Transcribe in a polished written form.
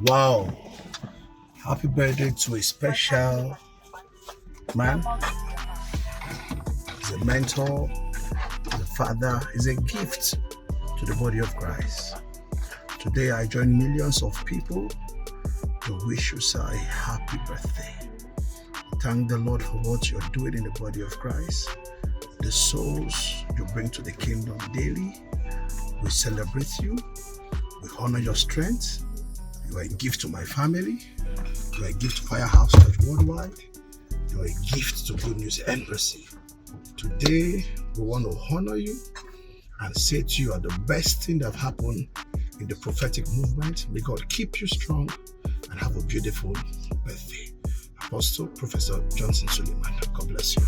Wow. Happy birthday to a special man. He's a mentor, he's a father, he's a gift to the body of Christ. Today I join millions of people to wish you, sir, a happy birthday. Thank the Lord for what you're doing in the body of Christ. The souls you bring to the kingdom daily. We celebrate you. We honor your strength. You are a gift to my family. You are a gift to Firehouse Church Worldwide. You are a gift to Good News Embassy. Today, we want to honor you and say to you are the best thing that happened in the prophetic movement. May God keep you strong and have a beautiful birthday. Apostle Professor Johnson Suleiman. God bless you.